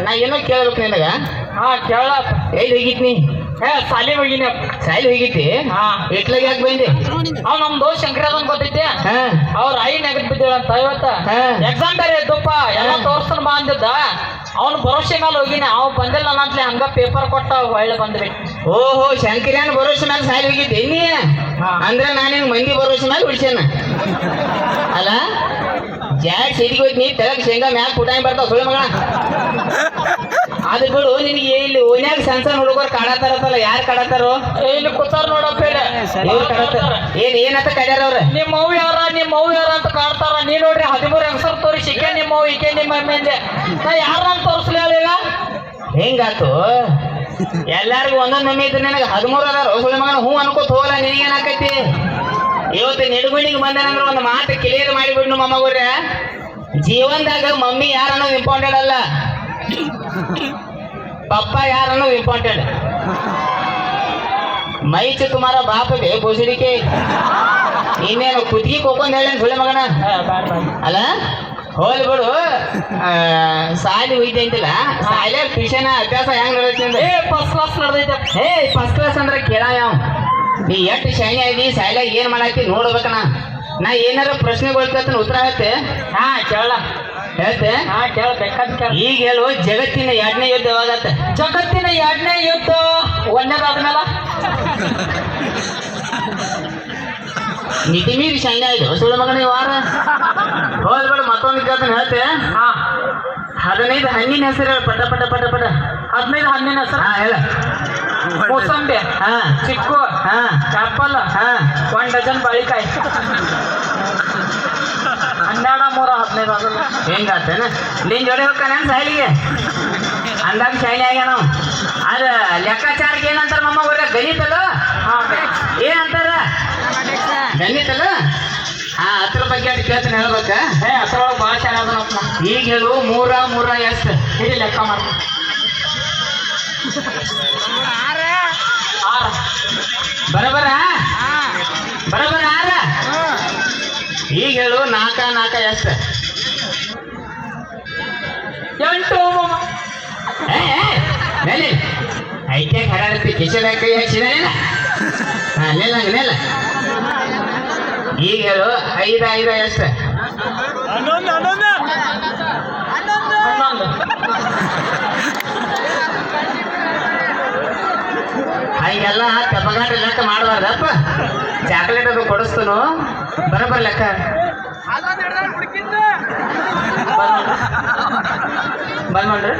ನಾ ಏನೋ ಕೇಳ್ಬೇಕು ನಿನಗ. ಹಾ ಕೇಳ. ಎಲ್ಲಿ ಹೋಗಿದ್ನಿ? ಸಾಲಿ ಹೋಗಿನಿ. ಸಾಲಿ ಹೋಗಿದ್ದಿ? ಹಾ. ಎಟ್ಲಾಗ ಯಾಕೆ ಬಂದೆ? ನಮ್ ದೋಸ್ತ್ ಶಂಕರದನ್ ಗೊತ್ತೈತಿ. ಹಾ. ಅವ್ರ ಐ ನೆಗದ್ ಬಿದ್ದೇಳಂತ ಇವತ್ತ. ಎಕ್ಸಾಮ್ ಬೇರೆ ಇದ್ದಪ್ಪ, ಎಲ್ಲ ತೋರ್ಸ್ತಾನ ಬಾ ಅಂದಿದ್ದ. ಅವ್ನು ಭರೋಸೆ ಮೇಲೆ ಹೋಗಿನಿ. ಅವ್ ಬಂದಿಲ್ಲ ನಂತ್ಲೆ ಹಂಗ ಪೇಪರ್ ಕೊಟ್ಟ ಒಳ್ಳೆ ಬಂದ್ರಿ. ಓಹೋ, ಶಂಕರ್ಯಾನ ಭರೋಸೆ ಮೇಲೆ ಸಾಲಿ ಹೋಗಿದ್ದೆ ನೀ? ಅಂದ್ರೆ ನಾನೇನು ಮಂದಿ ಭರೋಸೆ ಮೇಲೆ ಉಳಿಸ್ಯಾನ ಅಲ್ಲ? ಜಾಕ್ ಸಿಡಿಗೆ ಹೋಯ್ತು, ನೀ ತೆಳಗ್ ಶೇಂಗಾ ಮ್ಯಾಗ ಪುಟಾಣಿ ಬರ್ತಾವ ಸುಳ್ಳು ಮಗಳ. ಅದು ಬಿಡು, ನಿನಗೆ ಇಲ್ಲಿ ಓನ್ಯಾಗ ಸಣ್ಣ ಸಣ್ಣ ಹುಡುಗರು ಕಾಡತ್ತಾರತ್ತಲ್ಲ, ಯಾರು ಕಾಡತ್ತಾರೋ? ಇಲ್ಲಿ ಕೂತಾರ ನೋಡಪ್ಪ. ಏನಂತ ಕಡ್ಯಾರ ಅವ್ರ? ನಿಮ್ಮ ಮೌ ಯಾರ ಅಂತ ಕಾಡ್ತಾರ. ನೀ ನೋಡ್ರಿ 13 ಹೆಂಗಸರ್ ತೋರಿಸಿ ಈಕೆ ನಿಮ್ಮ ಮೌ ಈಕೆ ನಿಮ್ಮ ಅಮ್ಮಿಂದೆ. ನಾ ಯಾರನ್ನ ತೋರಿಸ್ಲಿ ಈಗ? ಹೆಂಗಾತು? ಎಲ್ಲಾರ್ಗು ಒಂದೊಂದು ಮಮ್ಮಿ ಇದ್ರೆ ನನಗೆ 13 ಅದಾರ ಸುಳ್ಳು ಮಗನ. ಹೂ ಅನ್ಕೋತ ಹೋಗಲ್ಲ, ನಿನಗೇನಾಕೈತಿ? ಇವತ್ತು ನಿಡುಗುಣಿಗೆ ಬಂದನಂದ್ರೆ ಒಂದು ಮಾತು ಕ್ಲಿಯರ್ ಮಾಡಿಬಿಡ್ನು ಮಮ್ಮಗೋರ್ಯ. ಜೀವನದಾಗ ಮಮ್ಮಿ ಯಾರು ಅನ್ನೋದು ಇಂಪಾರ್ಟೆಂಟ್ ಅಲ್ಲ, ಪಪ್ಪ ಯಾರು ಅನ್ನೋದು ಇಂಪಾರ್ಟೆಂಟ್. ಮೈಚು ತುಮಾರ ಬಾಪಗೆ ಬೋಸಡಿಕೆ ಇನ್ನೇನು ಕುತ್ತಿಗೆ ಕೋಕೊಂಡ್ ಹೇಳ ಸುಳ್ಳೆ ಮಗನ ಅಲ್ಲ. ಹೋಲ್ ಬಿಡು, ಸಾಲಿ ಹೋಯ್ತೆ ಅಂತಿಲ್ಲ, ಸಾಲಿಯಾಗ ಟ್ಯೂಷನ್ ಅಭ್ಯಾಸ ಹೆಂಗ್ ನಡೆದೈತಿ? ಫಸ್ಟ್ ಕ್ಲಾಸ್ ನಡೆದೈತೆ. ಫಸ್ಟ್ ಕ್ಲಾಸ್ ಅಂದ್ರೆ ಕೇಳ ಯಾವ ನೀ ಎಷ್ಟು ಶೈನಿ ಆಗಿ ಸಾಲಿಯಾಗ ಏನ್ ಮಾಡಾಕಿ ನೋಡ್ಬೇಕನ. ನಾ ಏನಾರ ಪ್ರಶ್ನೆಗಳು ಕೇಳ್ತಾನೆ, ಉತ್ತರ ಹೇಳ್ತೆ. ಹಾ ಕೇಳ ಹೇಳ್ತೆ. ಹಾ ಕೇಳ್ಬೇಕಾದ. ಈಗ ಹೇಳು, ಜಗತ್ತಿನ 2ನೇ ಯುದ್ಧ ಯಾವಾಗತ್ತ? ಜಗತ್ತಿನ 2ನೇ ಯುದ್ಧ 1ನೇದಾದ್ಮೇಲೆ. ಮಿತಿ ಮೀರಿ ಶೈನಿ ಆಯ್ತು ಸುಳ್ಳು ಮಗನ ವಾರ. ಹೋಲ್ಬೇಡ, ಮತ್ತೊಂದು ಕೇಳ್ತಾನೆ ಹೇಳ್ತೆ. ಹಾ 15 ಹಣ್ಣಿನ ಹೆಸರು ಹೇಳ, ಪಟ ಪಟ ಪಟ ಪಟ. 15 ಹಣ್ಣಿನ ಹೆಸರು? ಹಾ ಹೇಳ. ಮೂಸಂಬಿ, ಹಾ ಚಿಕ್ಕು, ಹಾ ಆಪಲ್, ಹಾ 1 ಡಜನ್ ಬಾಳಿಕಾಯಿ. 12 3 15 ಆಗಲ್ಲ. ಹೆಂಗಾತೇನ? ನಿನ್ ಜೋಡಿ ಹೋಗ್ತಾನೆ ಸಾಲಿಗೆ ಅಂದಾಗ ಶೈನಿ ಆಗ್ಯ ನಾವು. ಅದ ಲೆಕ್ಕಾಚಾರಕ್ಕೆ ಏನಂತಾರ ಮಮ್ಮ ಊರ? ಗಣಿತಲ್ಲ. ಏನಂತಾರ? ಗಣಿತಲ್ಲ. ಹಾ, ಅದ್ರ ಬಗ್ಗೆ ಅದು ಕೇಳ್ತಾನೆ ಹೇಳ್ಬೇಕ. ಅದ್ರೊಳಗೆ ಭಾಳ ಚೆನ್ನಾಗಪ್ಪ. ಈಗ ಹೇಳು, 3 3 ಎಷ್ಟು? ಇದು ಲೆಕ್ಕ ಮಾಡ. 6 ಬರಬರ 6. ಈಗ ಹೇಳು, 4 4 ಎಷ್ಟು? 8 ಮೇಲೆ ಐತೆ ಹರಾಡತಿ ಕಿಶೆದಾಗ ಕೈ ಹಾಕ್ಸಿದಾನೇನ? ಹಾ ನೆಲ್ಲಂಗ ನೆಲ್ಲ. ಈಗ ಹೇಳು, 5 5 ಎಷ್ಟು? 11 ಹೀಗೆಲ್ಲ ತೆಪ್ಪಗಾಟ ಲೆಕ್ಕ ಮಾಡಬಾರ್ದಪ್ಪ. ಚಾಕ್ಲೇಟ್ ಅದು ಕೊಡಿಸ್ತನು, ಬರಬರ್ ಲೆಕ್ಕ. ಬಂದ್ ಮಾಡ್ರಿ.